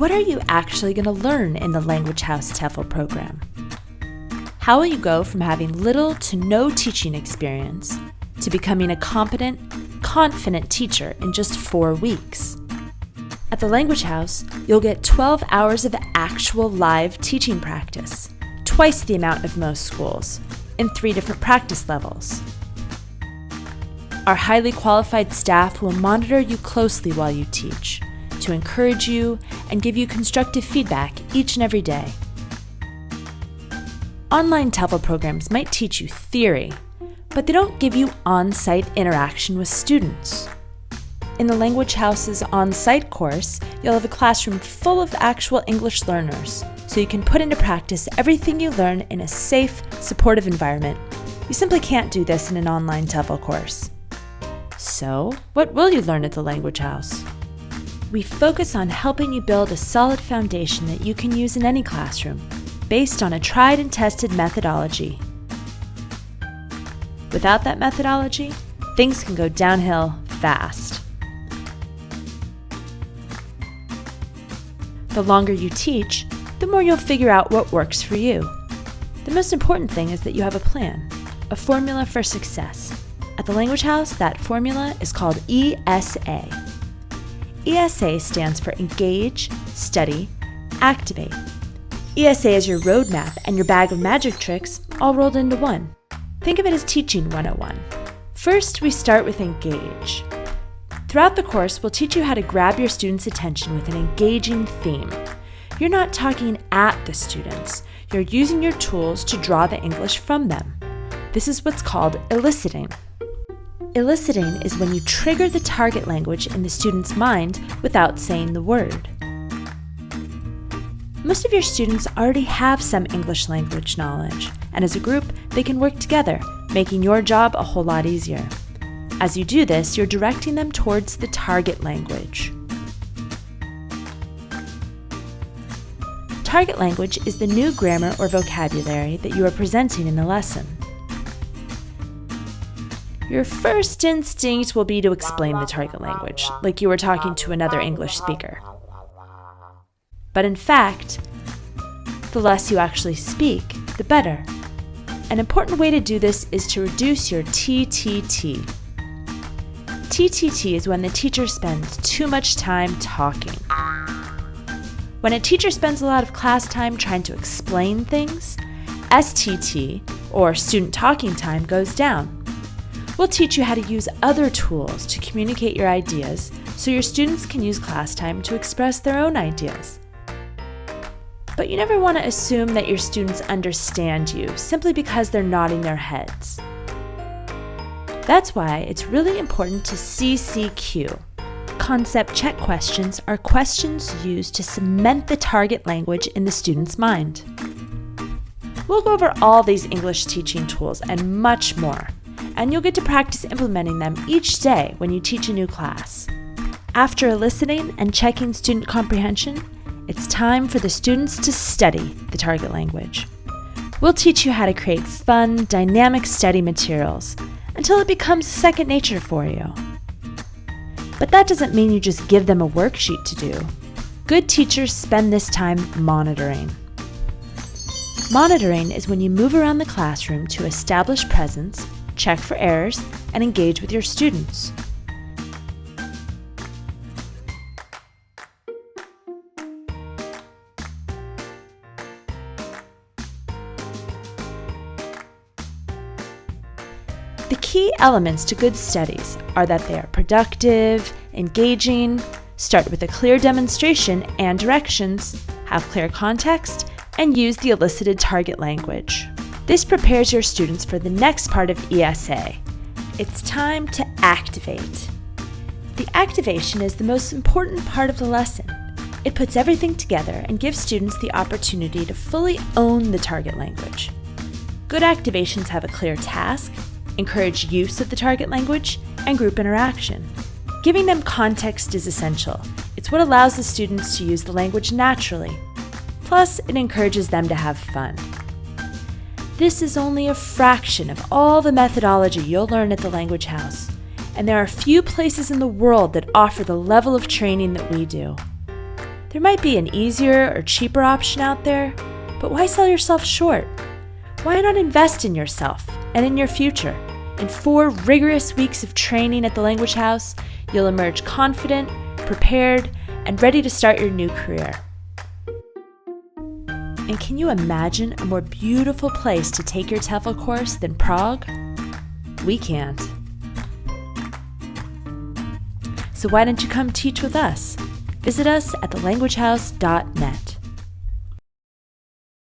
What are you actually going to learn in the Language House TEFL program? How will you go from having little to no teaching experience to becoming a competent, confident teacher in just 4 weeks? At the Language House, you'll get 12 hours of actual live teaching practice, twice the amount of most schools, in 3 different practice levels. Our highly qualified staff will monitor you closely while you teach, to encourage you and give you constructive feedback each and every day. Online TEFL programs might teach you theory, but they don't give you on-site interaction with students. In the Language House's on-site course, you'll have a classroom full of actual English learners, so you can put into practice everything you learn in a safe, supportive environment. You simply can't do this in an online TEFL course. So, what will you learn at the Language House? We focus on helping you build a solid foundation that you can use in any classroom, based on a tried and tested methodology. Without that methodology, things can go downhill fast. The longer you teach, the more you'll figure out what works for you. The most important thing is that you have a plan, a formula for success. At the Language House, that formula is called ESA. ESA stands for Engage, Study, Activate. ESA is your roadmap and your bag of magic tricks all rolled into one. Think of it as Teaching 101. First, we start with Engage. Throughout the course, we'll teach you how to grab your students' attention with an engaging theme. You're not talking at the students. You're using your tools to draw the English from them. This is what's called eliciting. Eliciting is when you trigger the target language in the student's mind without saying the word. Most of your students already have some English language knowledge, and as a group, they can work together, making your job a whole lot easier. As you do this, you're directing them towards the target language. Target language is the new grammar or vocabulary that you are presenting in the lesson. Your first instinct will be to explain the target language, like you were talking to another English speaker. But in fact, the less you actually speak, the better. An important way to do this is to reduce your TTT. TTT is when the teacher spends too much time talking. When a teacher spends a lot of class time trying to explain things, STT, or student talking time, goes down. We'll teach you how to use other tools to communicate your ideas so your students can use class time to express their own ideas. But you never want to assume that your students understand you simply because they're nodding their heads. That's why it's really important to CCQ. Concept check questions are questions used to cement the target language in the student's mind. We'll go over all these English teaching tools and much more, and you'll get to practice implementing them each day when you teach a new class. After eliciting and checking student comprehension, it's time for the students to study the target language. We'll teach you how to create fun, dynamic study materials until it becomes second nature for you. But that doesn't mean you just give them a worksheet to do. Good teachers spend this time monitoring. Monitoring is when you move around the classroom to establish presence, check for errors, and engage with your students. The key elements to good studies are that they are productive, engaging, start with a clear demonstration and directions, have clear context, and use the elicited target language. This prepares your students for the next part of ESA. It's time to activate. The activation is the most important part of the lesson. It puts everything together and gives students the opportunity to fully own the target language. Good activations have a clear task, encourage use of the target language, and group interaction. Giving them context is essential. It's what allows the students to use the language naturally. Plus, it encourages them to have fun. This is only a fraction of all the methodology you'll learn at the Language House, and there are few places in the world that offer the level of training that we do. There might be an easier or cheaper option out there, but why sell yourself short? Why not invest in yourself and in your future? In 4 rigorous weeks of training at the Language House, you'll emerge confident, prepared, and ready to start your new career. And can you imagine a more beautiful place to take your TEFL course than Prague? We can't. So why don't you come teach with us? Visit us at thelanguagehouse.net.